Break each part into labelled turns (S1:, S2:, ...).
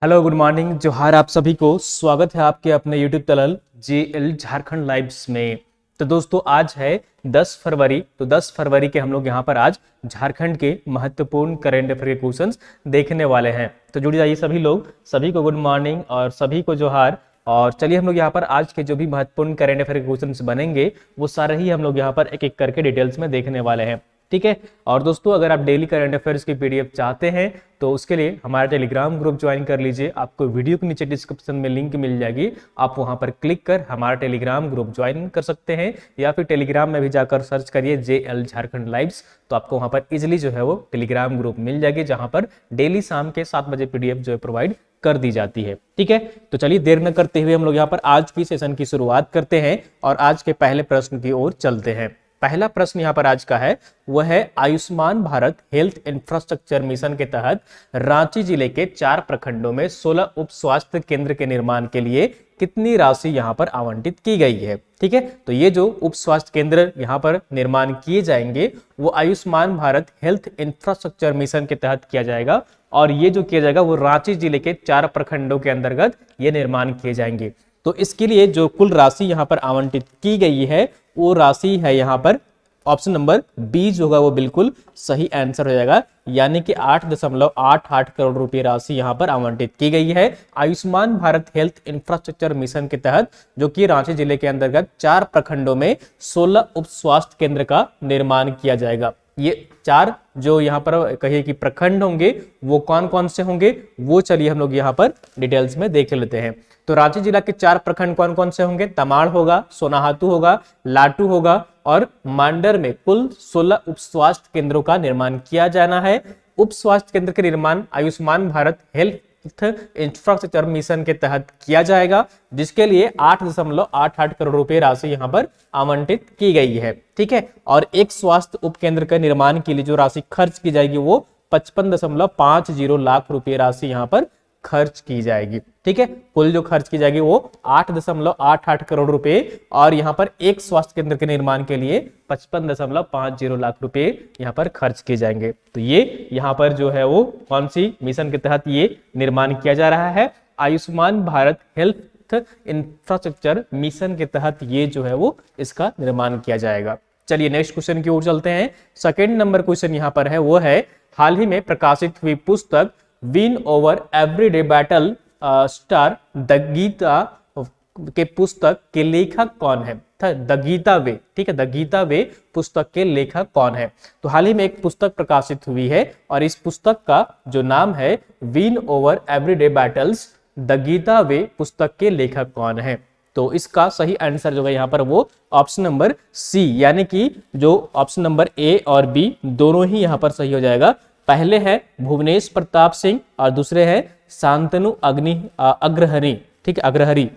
S1: Hello good morning जोहार आप सभी को। स्वागत है आपके अपने YouTube channel JL Jharkhand lives में। तो दोस्तों आज है 10 फरवरी। तो 10 फरवरी के हम लोग यहाँ पर आज झारखंड के महत्वपूर्ण करेंट अफेयर के क्वेश्चंस देखने वाले हैं। तो जुड़ जाइए सभी लोग, सभी को गुड मॉर्निंग और सभी को जोहार। और चलिए हम लोग यहाँ पर आज के जो भी महत्वपूर्ण करेंट अफेयर के क्वेश्चंस बनेंगे वो सारे ही हम लोग यहाँ पर एक एक करके डिटेल्स में देखने वाले हैं, ठीक है। और दोस्तों अगर आप डेली करंट अफेयर्स की पीडीएफ चाहते हैं तो उसके लिए हमारा टेलीग्राम ग्रुप ज्वाइन कर लीजिए। आपको वीडियो के नीचे डिस्क्रिप्शन में लिंक मिल जाएगी, आप वहां पर क्लिक कर हमारा टेलीग्राम ग्रुप ज्वाइन कर सकते हैं, या फिर टेलीग्राम में भी जाकर सर्च करिए जेएल झारखंड लाइव्स, तो आपको वहां पर इजिली जो है वो टेलीग्राम ग्रुप मिल जाएगी, जहां पर डेली शाम के 7 बजे पीडीएफ जो है प्रोवाइड कर दी जाती है, ठीक है। तो चलिए देर न करते हुए हम लोग यहाँ पर आज की सेशन की शुरुआत करते हैं और आज के पहले प्रश्न की ओर चलते हैं। पहला प्रश्न यहाँ पर आज का है, वह है Ayushman Bharat health infrastructure mission के तहत रांची जिले के 4 प्रखंडों में 16 उप स्वास्थ्य केंद्र के निर्माण के लिए कितनी राशि यहाँ पर आवंटित की गई है, ठीक है। तो ये जो उप स्वास्थ्य केंद्र यहाँ पर निर्माण किए जाएंगे वो Ayushman Bharat health infrastructure mission के तहत किया जाएगा, और ये जो किया जाएगा वो रांची जिले के 4 प्रखंडों के अंतर्गत ये निर्माण किए जाएंगे। तो इसके लिए जो कुल राशि यहाँ पर आवंटित की गई है वो राशि है यहाँ पर ऑप्शन नंबर बी जो होगा वो बिल्कुल सही आंसर हो जाएगा, यानी कि 8.88 करोड़ रुपए राशि यहाँ पर आवंटित की गई है Ayushman Bharat health infrastructure mission के तहत, जो कि रांची जिले के अंतर्गत 4 प्रखंडों में 16 उप स्वास्थ्य केंद्र का निर्माण किया जाएगा। ये 4 जो यहाँ पर कहिए कि प्रखंड होंगे वो कौन कौन से होंगे वो चलिए हम लोग यहाँ पर डिटेल्स में देख लेते हैं। तो रांची जिला के 4 प्रखंड कौन कौन से होंगे? तमाड़ होगा, सोनाहातू होगा, लाटू होगा और मांडर में कुल 16 उप स्वास्थ्य केंद्रों का निर्माण किया जाना है। उप स्वास्थ्य केंद्र के निर्माण Ayushman Bharat health infrastructure mission के तहत किया जाएगा, जिसके लिए 8.88 करोड़ रुपए राशि यहां पर आवंटित की गई है, ठीक है। और एक स्वास्थ्य उप केंद्र के निर्माण के लिए जो राशि खर्च की जाएगी वो 55.50 लाख रुपए राशि यहां पर खर्च की जाएगी, ठीक है। कुल जो खर्च की जाएगी वो 8.88 करोड़ रुपए, और यहाँ पर एक स्वास्थ्य केंद्र के निर्माण के लिए 55.50 लाख रुपए यहाँ पर खर्च किए जाएंगे। तो ये यहाँ पर जो है वो कौन सी मिशन के तहत ये निर्माण किया जा रहा है? Ayushman Bharat health infrastructure mission के तहत ये जो है वो इसका निर्माण किया जाएगा। चलिए नेक्स्ट क्वेश्चन की ओर चलते हैं। सेकेंड नंबर क्वेश्चन यहाँ पर है, वो है हाल ही में प्रकाशित हुई पुस्तक win over everyday battle star the Gita के पुस्तक के लेखक कौन है? द गीता वे, ठीक है, द गीता वे पुस्तक के लेखक कौन है? तो हाल ही में एक पुस्तक प्रकाशित हुई है और इस पुस्तक का जो नाम है win over everyday battles the Gita way पुस्तक के लेखक कौन है? तो इसका सही आंसर जो है यहाँ पर वो ऑप्शन नंबर सी, यानी कि जो ऑप्शन नंबर ए और बी दोनों ही यहाँ पर सही हो जाएगा। पहले है भुवनेश प्रताप सिंह और दूसरे है शांतनु अग्रहरि, ठीक है, अग्रहरि,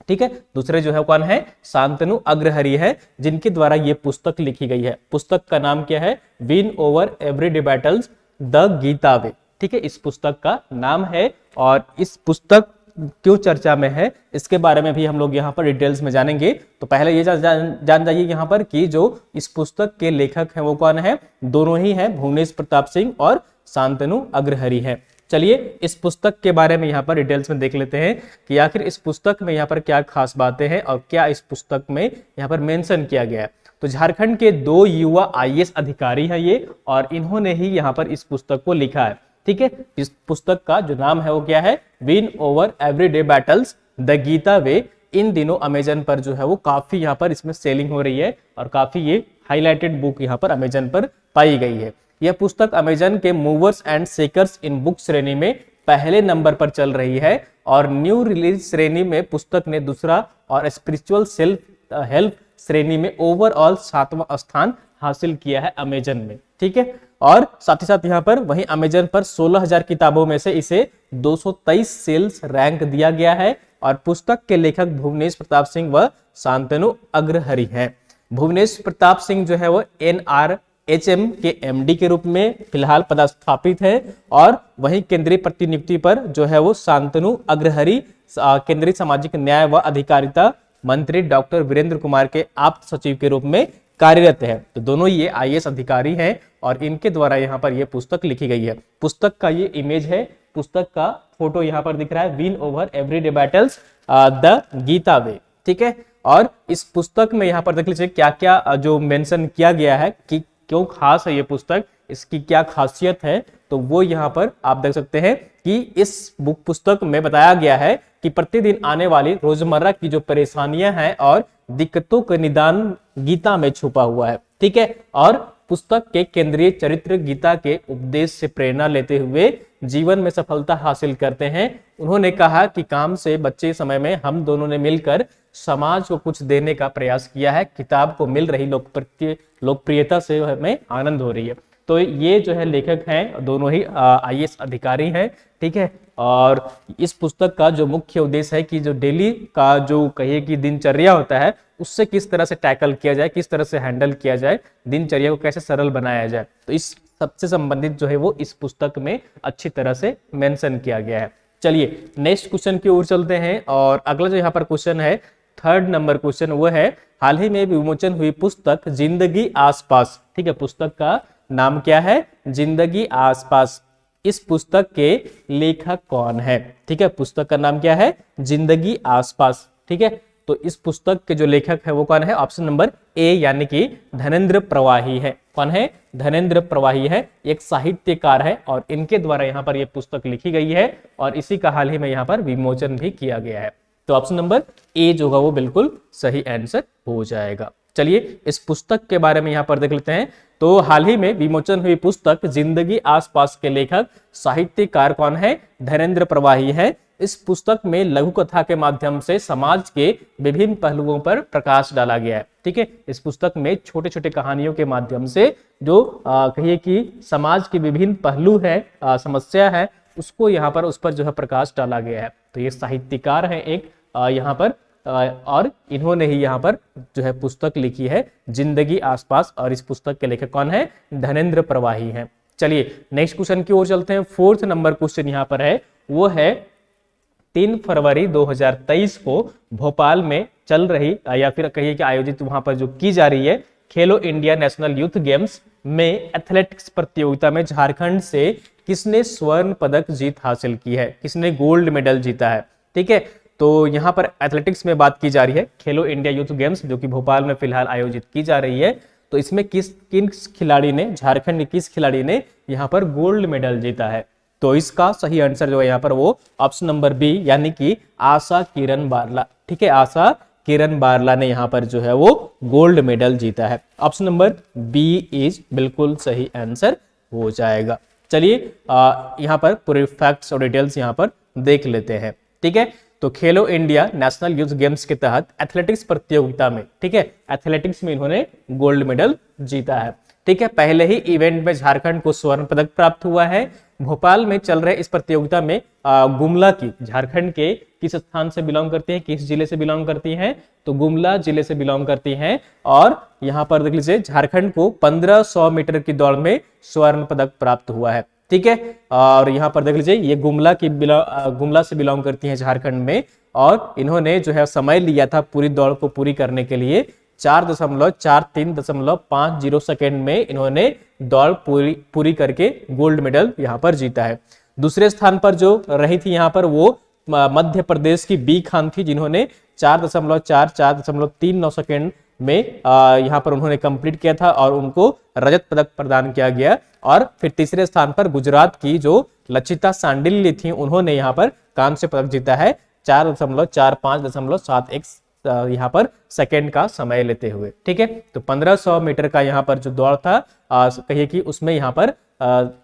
S1: ठीक है। दूसरे जो है कौन है? शांतनु अग्रहरि है, जिनके द्वारा ये पुस्तक लिखी गई है। पुस्तक का नाम क्या है? Win over everyday battles the Gita way, ठीक है, इस पुस्तक का नाम है। और इस पुस्तक क्यों चर्चा में है इसके बारे में भी हम लोग यहाँ पर डिटेल्स में जानेंगे। तो पहले ये जान जाइए यहाँ पर कि जो इस पुस्तक के लेखक हैं वो कौन है? दोनों ही हैं, भुवनेश प्रताप सिंह और शांतनु अग्रहरि है। चलिए इस पुस्तक के बारे में यहाँ पर डिटेल्स में देख लेते हैं कि आखिर इस पुस्तक में यहाँ पर क्या खास बातें हैं और क्या इस पुस्तक में यहाँ पर मेंशन किया गया है। तो झारखंड के 2 युवा आईएएस अधिकारी हैं ये, और इन्होंने ही यहाँ पर इस पुस्तक को लिखा है, ठीक है। इस पुस्तक का जो नाम है वो क्या है? Win over everyday battles the Gita way. इन दिनों अमेजन पर जो है वो काफी यहाँ पर इसमें सेलिंग हो रही है और काफी ये हाईलाइटेड बुक यहाँ पर अमेजन पर पाई गई है। यह पुस्तक अमेजन के movers and shakers in book श्रेणी में पहले नंबर पर चल रही है, और न्यू रिलीज श्रेणी में पुस्तक ने दूसरा और स्पिरिचुअल सेल्फ हेल्प श्रेणी में ओवरऑल 7वां स्थान हासिल किया है अमेजन में, ठीक है। और साथ ही साथ यहाँ पर वहीं अमेजन पर 16,000 किताबों में से इसे 223 सेल्स रैंक दिया गया है, और पुस्तक के लेखक भुवनेश प्रताप सिंह व शांतनु अग्रहरि हैं। भुवनेश प्रताप सिंह जो है वो NRHM के MD के रूप में फिलहाल पदस्थापित है, और वहीं केंद्रीय प्रतिनियुक्ति पर जो है वो शांतनु अग्रहरि केंद्रीय सामाजिक न्याय व अधिकारिता मंत्री डॉक्टर वीरेंद्र कुमार के आप्त सचिव के रूप में कार्यरत है। तो दोनों ये आईएएस अधिकारी हैं और इनके द्वारा यहाँ पर ये पुस्तक लिखी गई है। पुस्तक का ये इमेज है पुस्तक का फोटो यहाँ पर दिख रहा है, win over everyday battles the Gita way, ठीक है। और इस पुस्तक में यहाँ पर देख लीजिए क्या क्या जो मेंशन किया गया है कि क्यों खास है ये पुस्तक, इसकी क्या खासियत है, तो वो यहाँ पर आप देख सकते हैं कि इस पुस्तक में बताया गया है कि प्रतिदिन आने वाली रोजमर्रा की जो परेशानियां हैं और दिक्कतों का निदान गीता में छुपा हुआ है, ठीक है। और पुस्तक के केंद्रीय चरित्र गीता के उपदेश से प्रेरणा लेते हुए जीवन में सफलता हासिल करते हैं। उन्होंने कहा कि काम से बचे समय में हम दोनों ने मिलकर समाज को कुछ देने का प्रयास किया है। किताब को मिल रही लोकप्रियता से हमें आनंद हो रही है। तो ये जो है लेखक हैं दोनों ही आईएएस अधिकारी हैं, ठीक है। और इस पुस्तक का जो मुख्य उद्देश्य है कि जो डेली का जो कहिए कि दिनचर्या होता है उससे किस तरह से टैकल किया जाए, किस तरह से हैंडल किया जाए, दिनचर्या को कैसे सरल बनाया जाए, तो इस सबसे संबंधित जो है वो इस पुस्तक में अच्छी तरह से मेंशन किया गया है। चलिए नेक्स्ट क्वेश्चन की ओर चलते हैं। और अगला जो यहाँ पर क्वेश्चन है, 3rd नंबर क्वेश्चन, वो है हाल ही में विमोचन हुई पुस्तक जिंदगी आसपास, ठीक है। पुस्तक का नाम क्या है? जिंदगी आसपास। इस पुस्तक के लेखक कौन है? ठीक है, पुस्तक का नाम क्या है? जिंदगी आसपास, ठीक है। तो इस पुस्तक के जो लेखक है वो कौन है? ऑप्शन नंबर ए यानी कि धनेंद्र प्रवाही है। कौन है? धनेंद्र प्रवाही है, एक साहित्यकार है और इनके द्वारा यहाँ पर यह पुस्तक लिखी गई है और इसी का हाल ही में यहाँ पर विमोचन भी किया गया है। तो ऑप्शन नंबर ए जो होगा वो बिल्कुल सही आंसर हो जाएगा। चलिए इस पुस्तक के बारे में यहाँ पर देख लेते हैं। तो हाल ही में विमोचन हुई पुस्तक जिंदगी आसपास के लेखक साहित्यकार कौन है? धनेंद्र प्रवाही है। इस पुस्तक में लघु कथा के माध्यम से समाज के विभिन्न पहलुओं पर प्रकाश डाला गया है, ठीक है। इस पुस्तक में छोटे छोटे कहानियों के माध्यम से जो कहिए कि समाज के विभिन्न पहलू है, समस्या है, उसको यहाँ पर उस पर जो है प्रकाश डाला गया है। तो ये साहित्यकार है एक यहाँ पर और इन्होंने ही यहाँ पर जो है पुस्तक लिखी है जिंदगी आसपास और इस पुस्तक के लेखक कौन है? धनेंद्र प्रवाही हैं। चलिए नेक्स्ट क्वेश्चन की ओर चलते हैं। 4th नंबर क्वेश्चन यहाँ पर है, वो है 3 फरवरी 2023 को भोपाल में चल रही या फिर कहिए कि आयोजित वहां पर जो की जा रही है खेलो इंडिया नेशनल यूथ गेम्स में एथलेटिक्स प्रतियोगिता में झारखंड से किसने स्वर्ण पदक जीत हासिल की है? किसने गोल्ड मेडल जीता है? ठीक है, तो यहाँ पर एथलेटिक्स में बात की जा रही है, खेलो इंडिया यूथ गेम्स जो कि भोपाल में फिलहाल आयोजित की जा रही है। तो इसमें किन खिलाड़ी ने, झारखंड के किस खिलाड़ी ने यहाँ पर गोल्ड मेडल जीता है? तो इसका सही आंसर जो है यहाँ पर वो ऑप्शन नंबर बी यानी कि आशा किरण बारला, ठीक है। आशा किरण बारला ने यहाँ पर जो है वो गोल्ड मेडल जीता है। ऑप्शन नंबर बी इज बिल्कुल सही आंसर हो जाएगा। चलिए यहाँ पर पूरे फैक्ट्स और डिटेल्स यहाँ पर देख लेते हैं, ठीक है। तो खेलो इंडिया नेशनल यूथ गेम्स के तहत एथलेटिक्स प्रतियोगिता में, ठीक है, एथलेटिक्स में इन्होंने गोल्ड मेडल जीता है, ठीक है। पहले ही इवेंट में झारखंड को स्वर्ण पदक प्राप्त हुआ है। भोपाल में चल रहे इस प्रतियोगिता में गुमला की, झारखंड के किस स्थान से बिलोंग करती है, किस जिले से बिलोंग करती हैं? तो गुमला जिले से बिलोंग करती हैं। और यहाँ पर देख लीजिए झारखंड को 1500 मीटर की दौड़ में स्वर्ण पदक प्राप्त हुआ है, ठीक है। और यहाँ पर देख लीजिए ये गुमला से बिलोंग करती हैं झारखंड में और इन्होंने जो है समय लिया था पूरी दौड़ को पूरी करने के लिए 4.4350 सेकेंड में इन्होंने दौड़ पूरी करके गोल्ड मेडल यहाँ पर जीता है। दूसरे स्थान पर जो रही थी यहाँ पर वो मध्य प्रदेश की बी खान थी जिन्होंने 4.39 सेकेंड में यहाँ पर उन्होंने कंप्लीट किया था और उनको रजत पदक प्रदान किया गया। और फिर तीसरे स्थान पर गुजरात की जो लचिता सांडिल्य थी उन्होंने यहाँ पर कांस्य पदक जीता है 4.4571 यहाँ पर सेकेंड का समय लेते हुए, ठीक है। तो 1500 मीटर का यहाँ पर जो दौड़ था कहिए कि उसमें यहाँ पर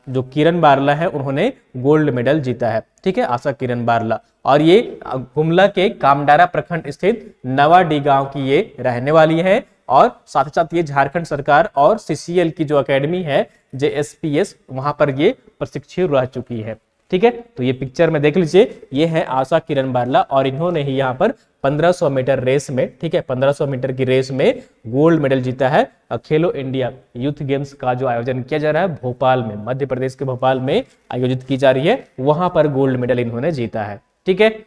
S1: जो किरण बारला है उन्होंने गोल्ड मेडल जीता है, ठीक है, आशा किरण बारला। और ये गुमला के कामडारा प्रखंड स्थित नवाडी गांव की ये रहने वाली है और साथ ही साथ ये झारखंड सरकार और सीसीएल की जो एकेडमी है जेएसपीएस वहां पर ये प्रशिक्षु रह चुकी है, ठीक है। तो ये पिक्चर में देख लीजिए ये है आशा किरण बारला और इन्होंने ही यहाँ पर 1500 मीटर रेस में, ठीक है, 1500 मीटर की रेस में गोल्ड मेडल जीता है। खेलो इंडिया यूथ गेम्स का जो आयोजन किया जा रहा है भोपाल में, मध्य प्रदेश के भोपाल में आयोजित की जा रही है, वहां पर गोल्ड मेडल इन्होंने जीता है, ठीक है।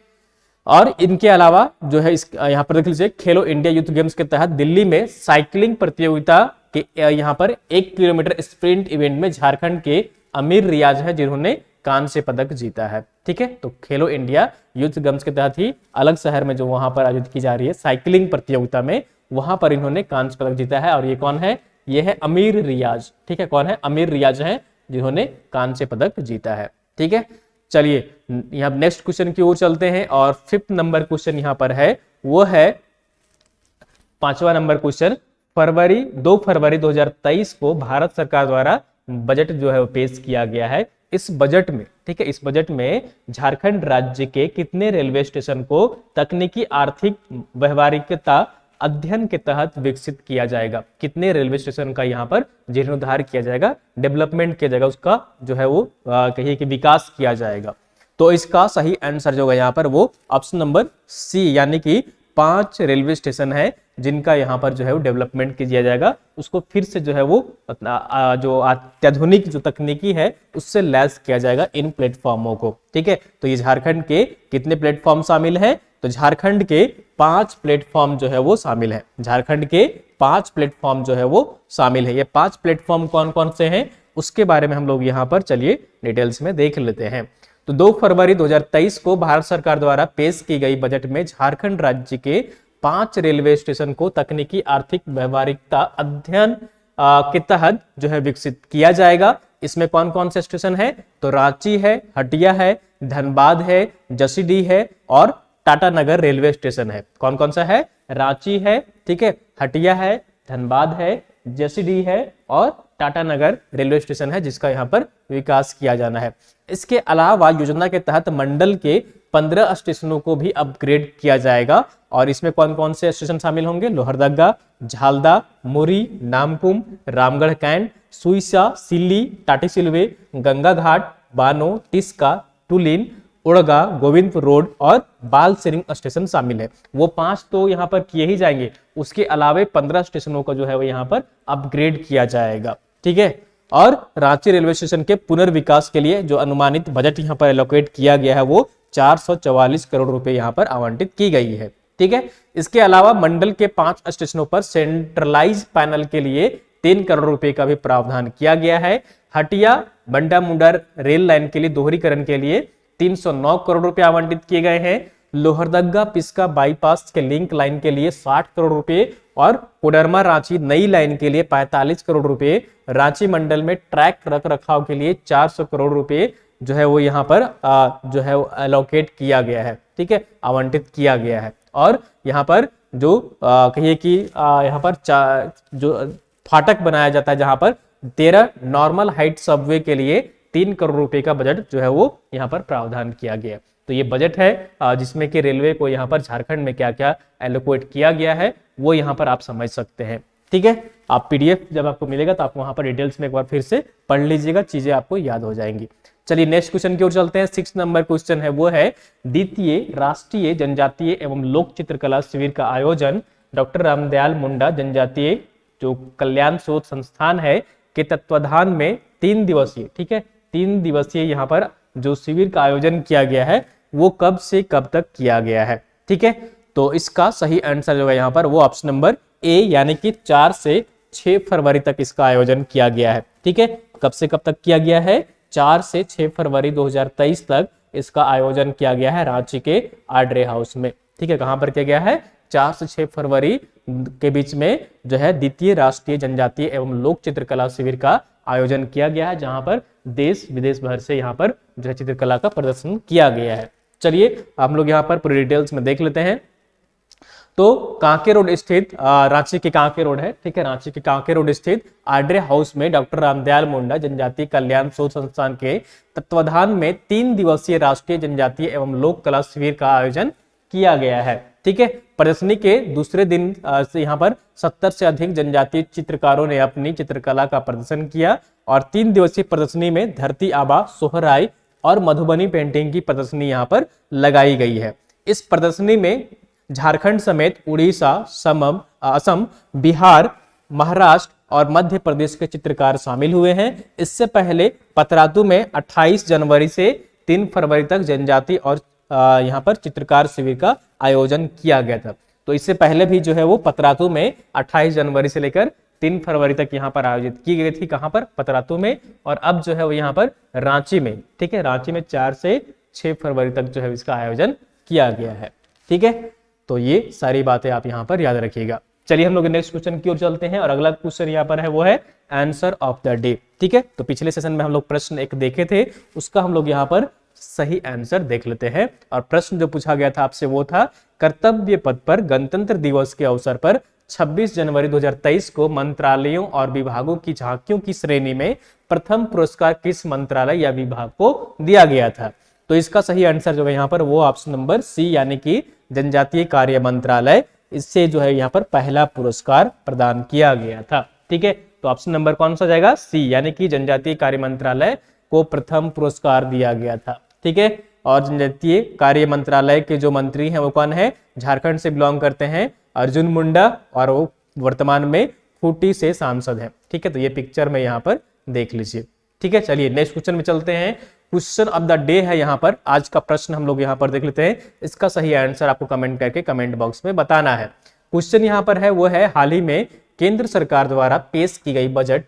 S1: और इनके अलावा जो है इस यहाँ पर देख लीजिए खेलो इंडिया यूथ गेम्स के तहत दिल्ली में साइकिलिंग प्रतियोगिता के यहाँ पर 1 किलोमीटर स्प्रिंट इवेंट में झारखंड के अमीर रियाज है जिन्होंने कांस्य पदक जीता है। ठीक है, तो खेलो इंडिया यूथ गेम्स के तहत ही अलग शहर में जो वहां पर आयोजित की जा रही है साइकिलिंग प्रतियोगिता में, वहां पर इन्होंने कांस्य पदक जीता है। और ये कौन है? ये है अमीर रियाज। ठीक है, कौन है? अमीर रियाज है जिन्होंने कांस्य पदक जीता है। ठीक है, चलिए यहाँ नेक्स्ट क्वेश्चन की ओर चलते हैं और 5th नंबर क्वेश्चन यहाँ पर है, वो है 5वां नंबर क्वेश्चन। 2 फरवरी 2023 को भारत सरकार द्वारा बजट जो है वो पेश किया गया है। इस बजट में, ठीक है, इस बजट में झारखंड राज्य के कितने रेलवे स्टेशन को तकनीकी आर्थिक व्यवहारिकता अध्ययन के तहत विकसित किया जाएगा? कितने रेलवे स्टेशन का यहाँ पर जीर्णोद्धार किया जाएगा, डेवलपमेंट किया जाएगा, उसका जो है वो कहिए कि विकास किया जाएगा? तो इसका सही आंसर जो होगा यहाँ पर वो ऑप्शन नंबर सी, यानी कि 5 रेलवे स्टेशन है जिनका यहाँ पर जो है वो डेवलपमेंट किया जाएगा, उसको फिर से जो है वो जो अत्याधुनिक जो तकनीकी है उससे लैस किया जाएगा इन प्लेटफॉर्मों को। ठीक है, तो ये झारखंड के कितने प्लेटफॉर्म शामिल हैं? तो झारखंड के 5 प्लेटफॉर्म जो है वो शामिल है। झारखंड के 5 प्लेटफॉर्म जो है वो शामिल है। ये 5 प्लेटफॉर्म कौन कौन से हैं उसके बारे में हम लोग यहाँ पर चलिए डिटेल्स में देख लेते हैं। तो 2 फरवरी 2023 को भारत सरकार द्वारा पेश की गई बजट में झारखंड राज्य के 5 रेलवे स्टेशन को तकनीकी आर्थिक व्यवहारिकता अध्ययन के तहत जो है विकसित किया जाएगा। इसमें कौन कौन से स्टेशन है? तो रांची है, हटिया है, धनबाद है, जसीडीह है और टाटा नगर रेलवे स्टेशन है। कौन कौन सा है? रांची है, ठीक है, हटिया है, धनबाद है, जसीडीह है और टाटा नगर रेलवे स्टेशन है जिसका यहाँ पर विकास किया जाना है। इसके अलावा योजना के तहत मंडल के 15 स्टेशनों को भी अपग्रेड किया जाएगा और इसमें कौन कौन से स्टेशन शामिल होंगे? लोहरदगा, झालदा, मुरी, नामकुम, रामगढ़ कैंट, सुईसा, सिल्ली, टाटीसिलवे, गंगा घाट, बानो, टिस्का, टुलिन, उड़गा, गोविंदपुर रोड और बाल सिरिंग स्टेशन शामिल है। वो 5 तो यहाँ पर किए ही जाएंगे, उसके अलावे 15 स्टेशनों को जो है वो यहाँ पर अपग्रेड किया जाएगा। ठीक है, और रांची रेलवे स्टेशन के पुनर्विकास के लिए जो अनुमानित बजट यहाँ पर एलोकेट किया गया है वो 444 करोड़ रुपए यहाँ पर आवंटित की गई है। ठीक है, इसके अलावा मंडल के 5 स्टेशनों पर सेंट्रलाइज पैनल के लिए 3 करोड़ रुपए का भी प्रावधान किया गया है। हटिया बंडा मुंडा रेल लाइन के लिए दोहरीकरण के लिए 309 करोड़ रुपए आवंटित किए गए हैं। लोहरदगा पिस्का बाईपास के लिंक लाइन के लिए 60 करोड़ रुपए और कोडरमा रांची नई लाइन के लिए 45 करोड़ रुपए, रांची मंडल में ट्रैक रख रखाव के लिए 400 करोड़ रुपए जो है वो यहाँ पर जो है एलोकेट किया गया है। ठीक है, आवंटित किया गया है। और यहाँ पर जो कहिए कि यहाँ पर जो फाटक बनाया जाता है जहां पर 13 नॉर्मल हाइट सबवे के लिए 3 करोड़ रुपए का बजट जो है वो यहाँ पर प्रावधान किया गया। तो ये बजट है जिसमें कि रेलवे को यहाँ पर झारखंड में क्या क्या एलोकेट किया गया है वो यहाँ पर आप समझ सकते हैं। ठीक है, आप पीडीएफ जब आपको मिलेगा तो आप वहां पर डिटेल्स में एक बार फिर से पढ़ लीजिएगा, चीजें आपको याद हो जाएंगी। चलिए नेक्स्ट क्वेश्चन की ओर चलते हैं। 6 नंबर क्वेश्चन है वो है द्वितीय राष्ट्रीय जनजातीय एवं लोक चित्रकला शिविर का आयोजन डॉक्टर रामदयाल मुंडा जनजातीय जो कल्याण शोध संस्थान है के तत्वाधान में 3 दिवसीय, ठीक है, 3 दिवसीय यहाँ पर जो शिविर का आयोजन किया गया है वो कब से कब तक किया गया है। ठीक है, तो इसका सही आंसर जो है यहाँ पर वो ऑप्शन नंबर ए यानी कि 4 से 6 फरवरी तक इसका आयोजन किया गया है। ठीक है, कब से कब तक किया गया है? 4 से 6 फरवरी 2023 तक इसका आयोजन किया गया है रांची के आड्रे हाउस में। ठीक है, कहां पर किया गया है? 4 से 6 फरवरी के बीच में जो है द्वितीय राष्ट्रीय जनजातीय एवं लोक चित्रकला शिविर का आयोजन किया गया है, जहां पर देश विदेश भर से यहाँ पर जो है चित्रकला का प्रदर्शन किया गया है। चलिए हम लोग यहाँ पर पूरी डिटेल्स में देख लेते हैं। तो कांके रोड स्थित रांची के कांके रोड है, ठीक है, रांची के कांके रोड स्थित आड्रे हाउस में डॉक्टर रामदयाल मुंडा जनजातीय कल्याण शोध संस्थान के तत्वाधान में 3 दिवसीय राष्ट्रीय जनजातीय एवं लोक कला शिविर का आयोजन किया गया है। ठीक है, प्रदर्शनी के दूसरे दिन से यहाँ पर 70 से अधिक जनजातीय चित्रकारों ने अपनी चित्रकला का प्रदर्शन किया और 3 दिवसीय प्रदर्शनी में धरती आबा, सोहराय और मधुबनी पेंटिंग की प्रदर्शनी यहाँ पर लगाई गई है। इस प्रदर्शनी में झारखंड समेत उड़ीसा, असम, बिहार, महाराष्ट्र और मध्य प्रदेश के चित्रकार शामिल हुए हैं। इससे पहले पतरातू में 28 जनवरी से 3 फरवरी तक जनजाति और यहाँ पर चित्रकार शिविर का आयोजन किया गया था। तो इससे पहले भी जो है वो पतरातू में 28 जनवरी से लेकर 3 फरवरी तक यहाँ पर आयोजित की गई थी। कहाँ पर? पतरातू में। और अब जो है वो यहाँ पर रांची में, ठीक है, रांची में 4 से 6 फरवरी तक जो है इसका आयोजन किया गया है। ठीक है, तो ये सारी बातें आप यहाँ पर याद रखिएगा। चलिए हम लोग नेक्स्ट क्वेश्चन की ओर चलते हैं और अगला क्वेश्चन यहाँ पर है वो है आंसर ऑफ द डे। ठीक है, तो पिछले सेशन में हम लोग प्रश्न एक देखे थे, उसका हम लोग यहाँ पर सही आंसर देख लेते हैं। और प्रश्न जो पूछा गया था आपसे वो था, कर्तव्य पथ पर गणतंत्र दिवस के अवसर पर 26 जनवरी 2023 को मंत्रालयों और विभागों की झांकियों की श्रेणी में प्रथम पुरस्कार किस मंत्रालय या विभाग को दिया गया था? तो इसका सही आंसर जो है यहाँ पर वो ऑप्शन नंबर सी यानी कि जनजातीय कार्य मंत्रालय, इससे जो है यहाँ पर पहला पुरस्कार प्रदान किया गया था। ठीक है, तो ऑप्शन नंबर कौन सा जाएगा? सी यानी कि जनजातीय कार्य मंत्रालय को प्रथम पुरस्कार दिया गया था। ठीक है, और जनजातीय कार्य मंत्रालय के जो मंत्री हैं वो कौन है? झारखंड से बिलोंग करते हैं अर्जुन मुंडा, और वो वर्तमान में खूंटी से सांसद हैं। ठीक है, तो ये पिक्चर में यहाँ पर देख लीजिए। ठीक है, चलिए नेक्स्ट क्वेश्चन में चलते हैं। क्वेश्चन ऑफ द डे है यहाँ पर, आज का प्रश्न हम लोग यहाँ पर देख लेते हैं। इसका सही आंसर आपको कमेंट करके कमेंट बॉक्स में बताना है। क्वेश्चन यहाँ पर है वो है, हाल ही में केंद्र सरकार द्वारा पेश की गई बजट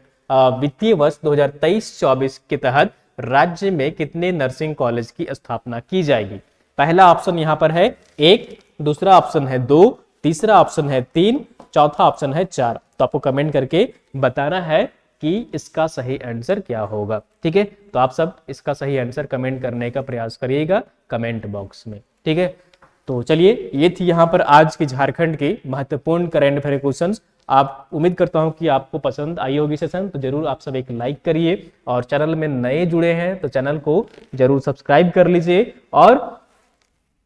S1: वित्तीय वर्ष 2023-24 के तहत राज्य में कितने नर्सिंग कॉलेज की स्थापना की जाएगी? पहला ऑप्शन यहाँ पर है 1, दूसरा ऑप्शन है 2, तीसरा ऑप्शन है 3, चौथा ऑप्शन है 4। तो आपको कमेंट करके बताना है कि इसका सही आंसर क्या होगा। ठीक है, तो आप सब इसका सही आंसर कमेंट करने का प्रयास करिएगा कमेंट बॉक्स में। ठीक है, तो चलिए ये थी यहाँ पर आज की झारखंड की महत्वपूर्ण करंट अफेयर क्वेश्चंस। आप उम्मीद करता हूँ कि आपको पसंद आई होगी सेशन, तो जरूर आप सब एक लाइक करिए, और चैनल में नए जुड़े हैं तो चैनल को जरूर सब्सक्राइब कर लीजिए। और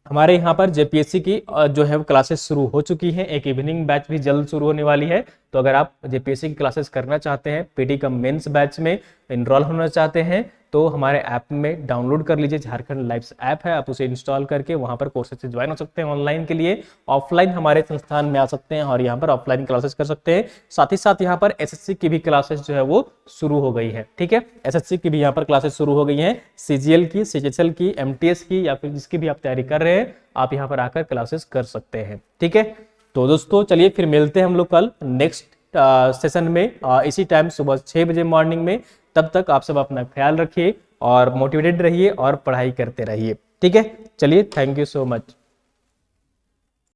S1: हमारे यहाँ पर जेपीएससी की जो है क्लासेस शुरू हो चुकी हैं, एक इवनिंग बैच भी जल्द शुरू होने वाली है। तो अगर आप जेपीएससी की क्लासेस करना चाहते हैं, पीटी कम मेंस बैच में इनरोल होना चाहते हैं, तो हमारे ऐप में डाउनलोड कर लीजिए, झारखंड लाइव्स ऐप है, आप उसे इंस्टॉल करके वहां पर कोर्सेज से ज्वाइन हो सकते हैं ऑनलाइन के लिए। ऑफलाइन हमारे संस्थान में आ सकते हैं और यहाँ पर ऑफलाइन क्लासेस कर सकते हैं। साथ ही साथ यहाँ पर एसएससी की भी क्लासेस जो है वो शुरू हो गई है। ठीक है, एसएससी की भी यहाँ पर क्लासेस शुरू हो गई हैं, सीजीएल की, सीएचएसएल की, एमटीएस की, या फिर जिसकी भी आप तैयारी कर रहे हैं, आप यहाँ पर आकर क्लासेस कर सकते हैं। ठीक है, तो दोस्तों चलिए फिर मिलते हैं हम लोग कल नेक्स्ट सेशन में इसी टाइम सुबह 6 बजे मॉर्निंग में। तब तक आप सब अपना ख्याल रखिए और मोटिवेटेड रहिए और पढ़ाई करते रहिए। ठीक है, चलिए, थैंक यू सो मच।